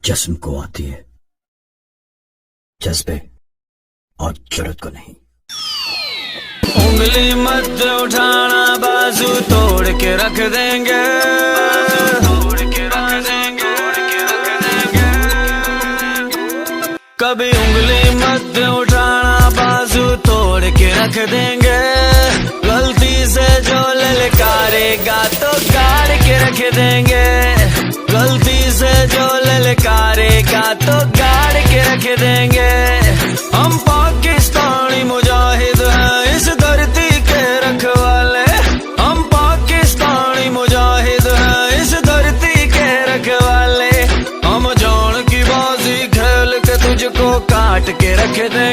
जिस्म को आती है, जज्बे और जरूरत को नहीं। उंगली मत उठाना, बाजू तोड़ के रख देंगे, तोड़ के रख देंगे, कभी उंगली मत उठाना, बाजू तोड़ के रख देंगे। गलती से जो ललकारेगा तो गाड़ के रख देंगे, गलती से जो ललकारेगा तो गाड़ के रख देंगे। हम पाकिस्तानी मुजाहिद हैं इस धरती के रखवाले, हम पाकिस्तानी मुजाहिद हैं इस धरती के रखवाले। हम जान की बाजी खेल के तुझको काट के रख दे,